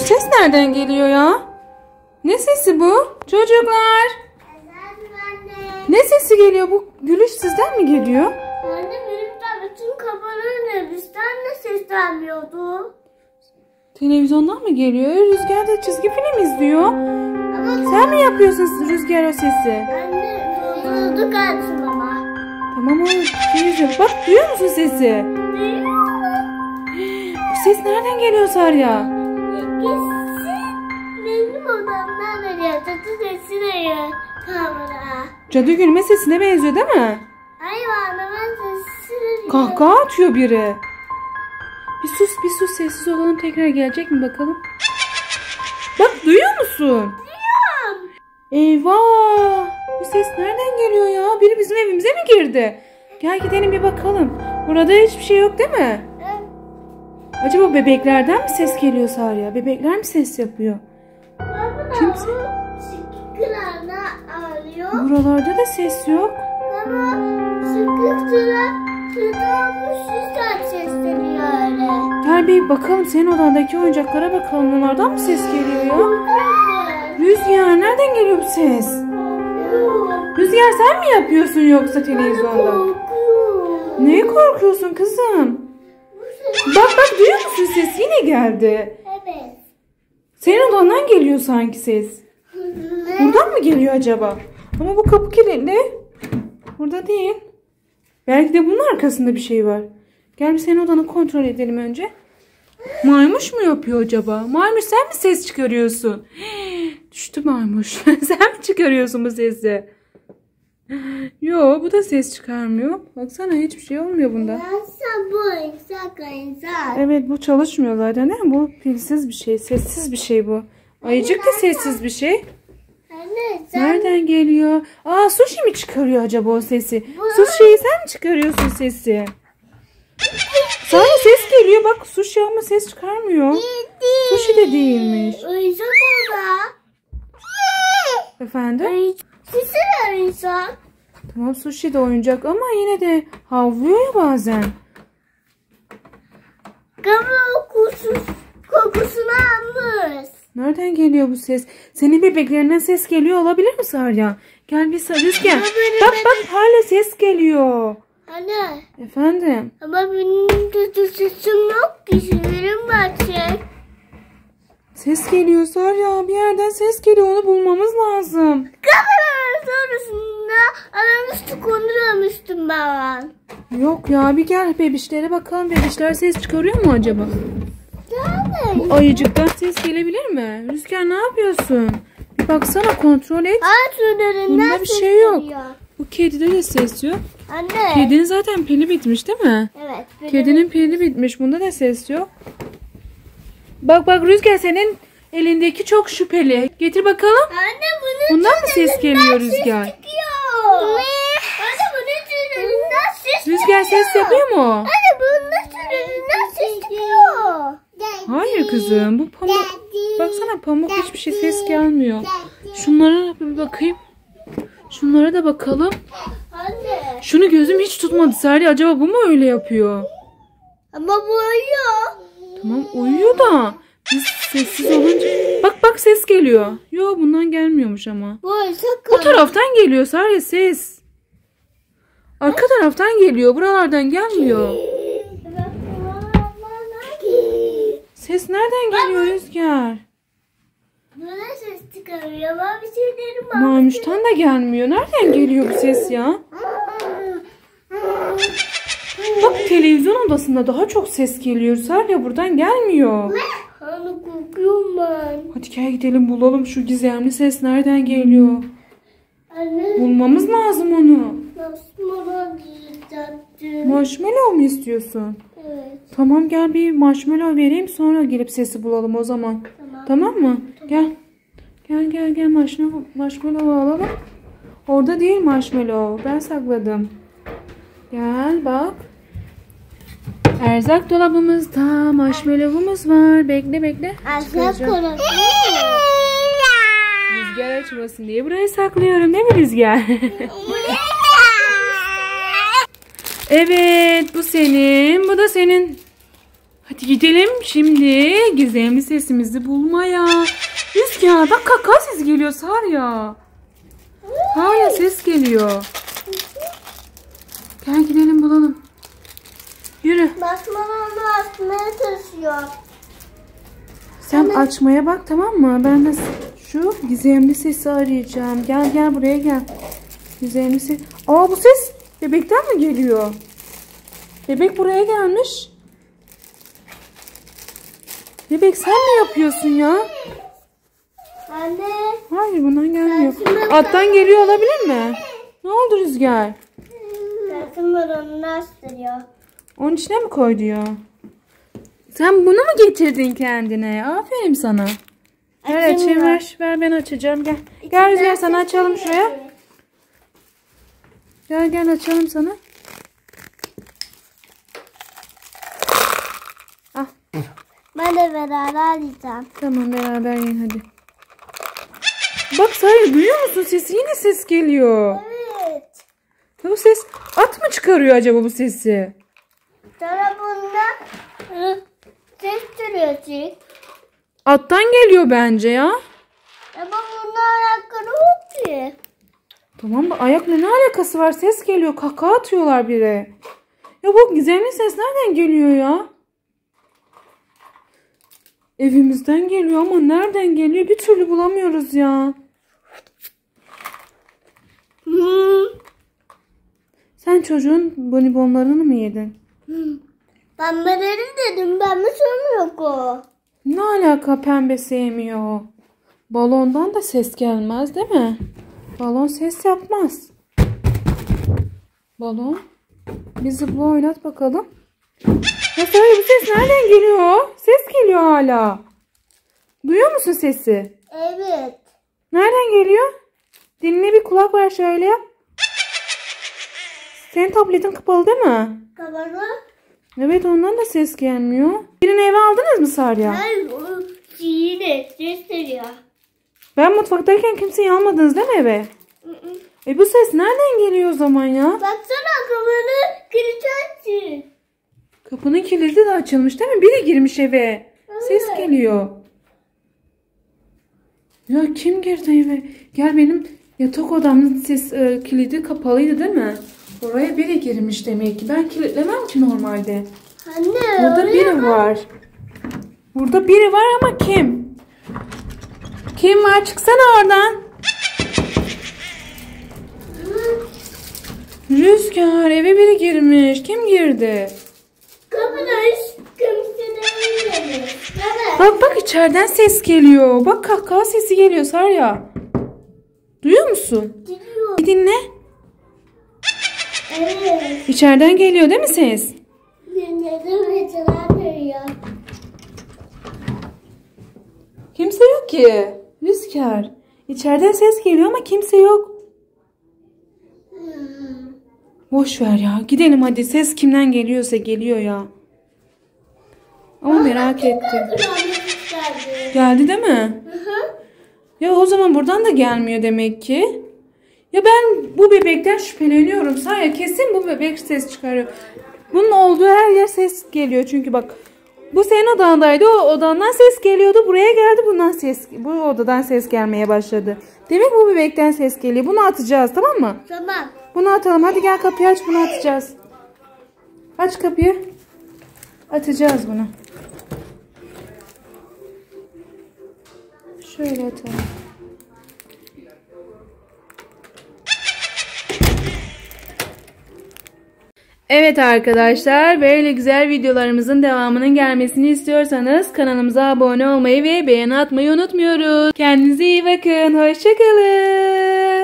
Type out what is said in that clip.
ses nereden geliyor ya? Ne sesi bu? Çocuklar. Ne sesi geliyor? Bu gülüş sizden mi geliyor? Anne benim tabletim kapalı, bizden de ses gelmiyordu. Televizyondan mı geliyor? Rüzgar da çizgi film izliyor. Ama sen mi yapıyorsun Rüzgar o sesi? Anne durdurduk artık ama. Tamam oğlum. Bak duyuyor musun sesi? Duyuyorum. Bu ses nereden geliyor Sarya? Kesin benim odamdan geliyor. Tatlı sesi geliyor kamera. Cadı gülme sesine benziyor değil mi? Hayvanımın sesi geliyor. Kahkaha atıyor biri. Bir sus sessiz olalım, tekrar gelecek mi bakalım. Bak duyuyor musun? Duyuyorum. Eyvah! Bu ses nereden geliyor ya? Biri bizim evimize mi girdi? Gel gidelim bir bakalım. Burada hiçbir şey yok değil mi? Acaba bebeklerden mi ses geliyor Sarya? Bebekler mi ses yapıyor? Kimse? Sıkıntılarına ağlıyor. Buralarda da ses yok. Ama sıkıntılar tutulmuş yüzden sesleniyor öyle. Gel bir bakalım, senin odandaki oyuncaklara bakalım. Onlardan mı ses geliyor ya? Rüzgar nereden geliyor bu ses? Rüzgar sen mi yapıyorsun yoksa televizyonda? Neye korkuyorsun kızım? Bak duyuyor musun, ses yine geldi. Evet. Senin odandan geliyor sanki ses. Buradan mı geliyor acaba? Ama bu kapı kilitli. Burada değil. Belki de bunun arkasında bir şey var. Gel bir senin odanı kontrol edelim önce. Maymuş mu yapıyor acaba? Maymuş sen mi ses çıkarıyorsun? Düştü maymuş. Sen mi çıkarıyorsun bu sesi? Yo, bu da ses çıkarmıyor. Baksana hiçbir şey olmuyor bunda. Evet, bu çalışmıyor zaten değil mi? Bu pilsiz bir şey. Sessiz bir şey bu. Ayıcık da sessiz bir şey. Nereden geliyor? Aa, Sushi mi çıkarıyor acaba o sesi? Sushi'yi sen mi çıkarıyorsun sesi? Sana ses geliyor bak, Sushi ama ses çıkarmıyor. Sushi de değilmiş. Oyuncak orada. Efendim? Sesi de oyuncak. Tamam, Sushi de oyuncak ama yine de havlıyor ya bazen. Ama kokusunu almış. Nereden geliyor bu ses? Senin bebeklerinden ses geliyor olabilir mi Sarya? Gel bir Rüzgar. Bak hala ses geliyor. Anne. Efendim? Ama benim kötü sesim yok ki. Sinirim açık. Ses geliyor Sarya. Bir yerden ses geliyor. Onu bulmamız lazım. Kameranın sonrasında aramıştık, onu aramıştım ben. Yok ya, bir gel bebişlere bakalım. Bebişler ses çıkarıyor mu acaba? Yani. Bu ayıcıktan ses gelebilir mi? Rüzgar ne yapıyorsun? Bir baksana, kontrol et. Bunda bir şey yok. Bu kedide de ses yok. Anne. Kedinin zaten pili bitmiş değil mi? Evet. Kedinin pili bitmiş. Bunda da ses yok. Bak Rüzgar, senin elindeki çok şüpheli. Getir bakalım. Anne bundan mı ses geliyor Rüzgar? Anne bunun tünelinden ses Rüzgar ses yapıyor mu? Anne bunun tünelinden ses çıkıyor. Hayır kızım, bu pamuk. Baksana, pamuk, hiçbir şey ses gelmiyor. Şunlara bir bakayım. Şunlara da bakalım. Anne. Şunu gözüm hiç tutmadı Sarı. Acaba bu mu öyle yapıyor? Ama bu uyuyor. Tamam, uyuyor da biz sessiz olunca. Bak ses geliyor. Yo, bundan gelmiyormuş ama. Bu taraftan geliyor Sarı ses. Arka taraftan geliyor. Buralardan gelmiyor. Ses nereden geliyor Rüzgar? Bana ses çıkarıyor. Ben bir şeylerim var. Maymuştan da gelmiyor. Nereden geliyor bu ses ya? Bak, televizyon odasında daha çok ses geliyor. Sarya buradan gelmiyor. Anne korkuyorum ben. Hadi gel gidelim bulalım şu gizemli ses nereden geliyor. Anne. Bulmamız lazım onu. Nasıl diyecektim? Marshmallow mu istiyorsun? Evet. Tamam, gel bir marshmallow vereyim, sonra gelip sesi bulalım o zaman. Tamam mı? Tamam. Gel marshmallow alalım. Orada değil marshmallow. Ben sakladım. Gel bak. Erzak dolabımızda marshmallow'umuz var. Bekle. Çıkaracağım. Rüzgar açmasın diye buraya saklıyorum değil mi Rüzgar? Evet, bu senin. Bu da senin. Hadi gidelim şimdi gizemli sesimizi bulmaya. Rüzgar bak kaka sesi geliyor Sarya. Hala ses geliyor. Gel gidelim bulalım. Yürü. Basmalarını açmaya çalışıyor. Sen açmaya bak tamam mı? Ben de şu gizemli sesi arayacağım. Gel buraya gel. Gizemli ses. Aa bu ses bebekten mi geliyor? Bebek buraya gelmiş. Bebek sen mi yapıyorsun ya? Anne. Hayır bundan gelmiyor. Alttan geliyor olabilir mi? Ne oldu Rüzgar? Basmalarını açtırıyor. Onun içine mi koydu ya? Sen bunu mu getirdin kendine? Aferin sana. Evet çevir. Ver ben açacağım. Gel. Gel Rüzgar sana açalım şuraya. Gel açalım sana. Ah. Ben de beraber yiyeceğim. Tamam beraber yiyin hadi. Bak Sarı duyuyor musun sesi? Yine ses geliyor. Evet. Bu ses at mı çıkarıyor acaba bu sesi? Tarafında ses duruyor. Attan geliyor bence ya. Ama bunlar alakalı yok ki. Tamam da ayakla ne alakası var? Ses geliyor. Kaka atıyorlar biri. Ya bu gizemli ses nereden geliyor ya? Evimizden geliyor ama nereden geliyor? Bir türlü bulamıyoruz ya. Sen çocuğun bonibonlarını mı yedin? Pembeleri dedim. Pembe sormuyor o. Ne alaka pembe sevmiyor? Balondan da ses gelmez değil mi? Balon ses yapmaz. Balon. Bir zıpla oynat bakalım. Ya söyle bu ses nereden geliyor? Ses geliyor hala. Duyuyor musun sesi? Evet. Nereden geliyor? Diline bir kulak ver şöyle yap. Senin tabletin kapalı değil mi? Kapalı. Evet ondan da ses gelmiyor. Birini eve aldınız mı Sarya? Hayır o şeyi de ses veriyor. Ben mutfaktayken kimseyi almadınız değil mi eve? Bu ses nereden geliyor o zaman ya? Baksana kapını kıracağız. Kapının kilidi de açılmış değil mi? Biri girmiş eve. Ses geliyor. Ya kim girdi eve? Gel benim yatak odamın kilidi kapalıydı değil mi? Oraya biri girmiş demek ki. Ben kilitlemem ki normalde. Anne Burada biri var. Burada biri var ama kim? Kim var? Çıksana oradan. Rüzgar eve biri girmiş. Kim girdi? Kapılar kimse de Bak içeriden ses geliyor. Bak kahkaha sesi geliyor Sarya. Duyuyor musun? Gidiyor. Bir dinle. Evet. İçeriden geliyor değil mi ses? Neden mesela veriyor? Kimse yok ki. Rüzgar. İçeriden ses geliyor ama kimse yok. Boş ver ya. Gidelim hadi. Ses kimden geliyorsa geliyor ya. Ama merak ettim. Geldi değil mi? Ya o zaman buradan da gelmiyor demek ki. Ya ben bu bebekten şüpheleniyorum. Sadece kesin bu bebek ses çıkarıyor. Bunun olduğu her yer ses geliyor. Çünkü bak bu senin odandaydı. O odandan ses geliyordu. Buraya geldi bu odadan ses gelmeye başladı. Demek bu bebekten ses geliyor. Bunu atacağız tamam mı? Tamam. Bunu atalım. Hadi gel kapıyı aç bunu atacağız. Aç kapıyı. Atacağız bunu. Şöyle atalım. Evet arkadaşlar böyle güzel videolarımızın devamının gelmesini istiyorsanız kanalımıza abone olmayı ve beğeni atmayı unutmuyoruz. Kendinize iyi bakın. Hoşça kalın.